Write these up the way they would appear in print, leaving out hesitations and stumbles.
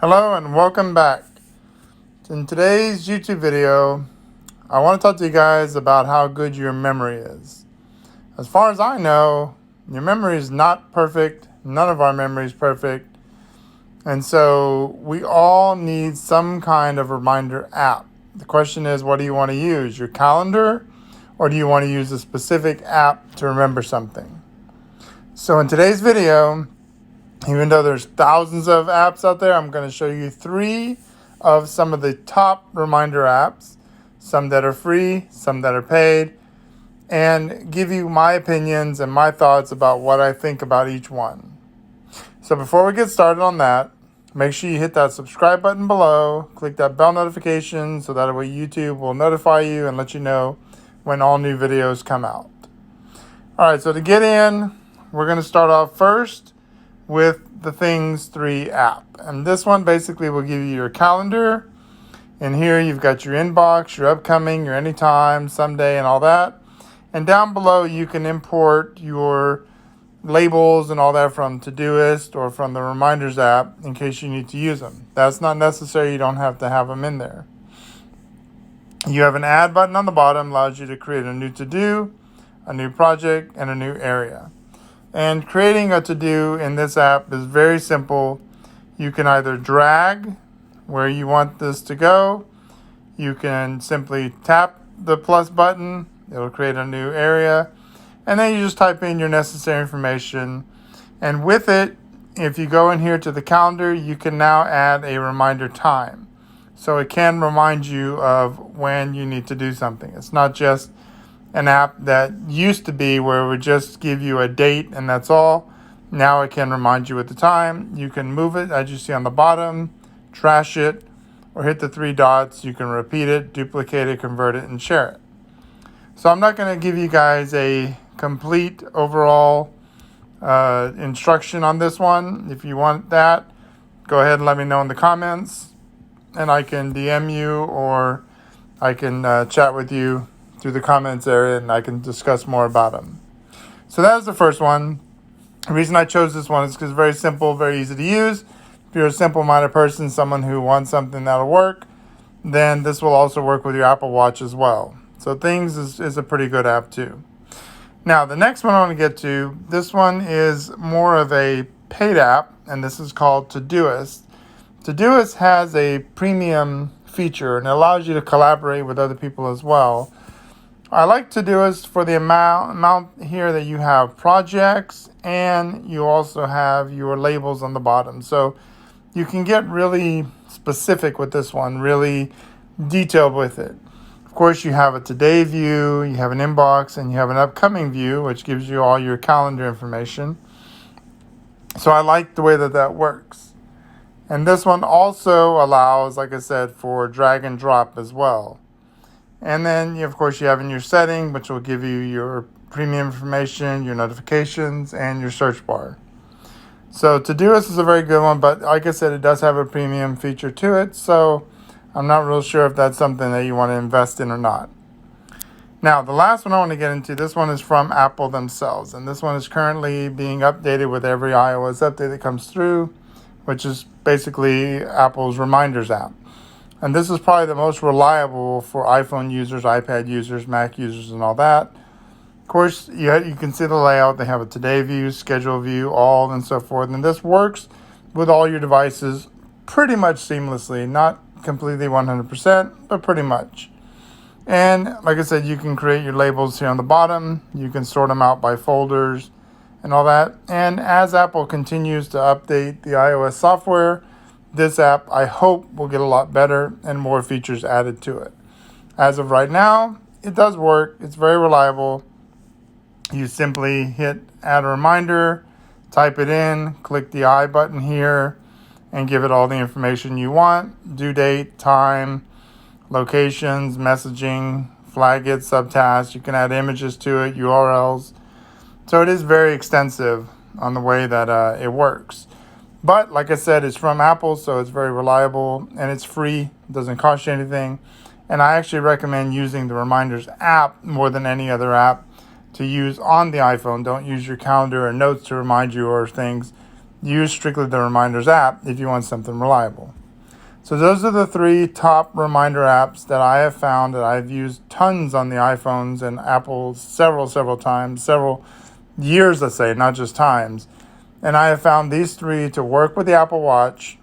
Hello and welcome back. In today's YouTube video, I want to talk to you guys about how good your memory is. As far as I know, your memory is not perfect. None of our memory is perfect. And so we all need some kind of reminder app. The question is, what do you want to use? Your calendar, or do you want to use a specific app to remember something? So in today's video, even though there's thousands of apps out there, I'm going to show you 3 of some of the top reminder apps, some that are free, some that are paid, and give you my opinions and my thoughts about what I think about each one. So before we get started on that, make sure you hit that subscribe button below, click that bell notification so that way YouTube will notify you and let you know when all new videos come out. All right, so to get in, we're going to start off first with the Things 3 app. And this one basically will give you your calendar. And here you've got your inbox, your upcoming, your anytime, someday, and all that. And down below you can import your labels and all that from Todoist or from the Reminders app in case you need to use them. That's not necessary. You don't have to have them in there. You have an add button on the bottom, allows you to create a new to-do, a new project, and a new area. And creating a to-do in this app is very simple. You can either drag where you want this to go. You can simply tap the plus button. It'll create a new area. And then you just type in your necessary information. And with it, if you go in here to the calendar, you can now add a reminder time. So it can remind you of when you need to do something. It's not just an app that used to be where it would just give you a date and that's all. Now it can remind you at the time. You can move it as you see on the bottom, trash it, or hit the 3 dots. You can repeat it, duplicate it, convert it, and share it. So I'm not going to give you guys a complete overall instruction on this one. If you want that, go ahead and let me know in the comments, and I can DM you or I can chat with you through the comments area, and I can discuss more about them. So that is the first one. The reason I chose this one is because it's very simple, very easy to use. If you're a simple-minded person, someone who wants something that'll work, then this will also work with your Apple Watch as well. So Things is a pretty good app too. Now, the next one I want to get to, this one is more of a paid app, and this is called Todoist. Todoist has a premium feature, and it allows you to collaborate with other people as well. I like Todoist for the amount here that you have projects, and you also have your labels on the bottom. So you can get really specific with this one, really detailed with it. Of course, you have a today view, you have an inbox, and you have an upcoming view, which gives you all your calendar information. So I like the way that works. And this one also allows, like I said, for drag and drop as well. And then, of course, you have in your setting, which will give you your premium information, your notifications, and your search bar. So Todoist is a very good one, but like I said, it does have a premium feature to it. So I'm not real sure if that's something that you want to invest in or not. Now, the last one I want to get into, this one is from Apple themselves. And this one is currently being updated with every iOS update that comes through, which is basically Apple's Reminders app. And this is probably the most reliable for iPhone users, iPad users, Mac users, and all that. Of course, you can see the layout. They have a today view, schedule view, all, and so forth. And this works with all your devices pretty much seamlessly. Not completely 100%, but pretty much. And like I said, you can create your labels here on the bottom. You can sort them out by folders and all that. And as Apple continues to update the iOS software, this app, I hope, will get a lot better and more features added to it. As of right now, it does work. It's very reliable. You simply hit add a reminder, type it in, click the I button here, and give it all the information you want. Due date, time, locations, messaging, flag it, subtasks. You can add images to it, URLs. So it is very extensive on the way that it works. But like I said, it's from Apple, so it's very reliable and it's free. It doesn't cost you anything. And I actually recommend using the Reminders app more than any other app to use on the iPhone. Don't use your calendar or notes to remind you or things. use strictly the Reminders app if you want something reliable. So those are the 3 top reminder apps that I have found that I've used tons on the iPhones and Apple several times, several years, let's say, not just times. And I have found these 3 to work with the Apple Watch,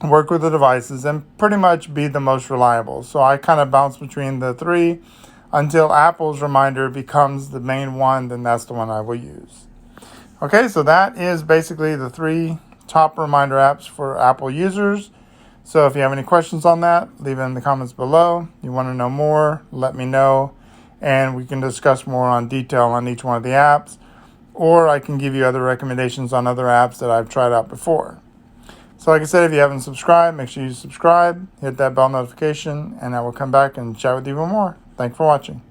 work with the devices, and pretty much be the most reliable. So I kind of bounce between the 3 until Apple's reminder becomes the main one, then that's the one I will use. Okay, so that is basically the 3 top reminder apps for Apple users. So if you have any questions on that, leave it in the comments below. You want to know more, let me know, and we can discuss more on detail on each one of the apps, or I can give you other recommendations on other apps that I've tried out before. So like I said, if you haven't subscribed, make sure you subscribe, hit that bell notification, and I will come back and chat with you even more. Thanks for watching.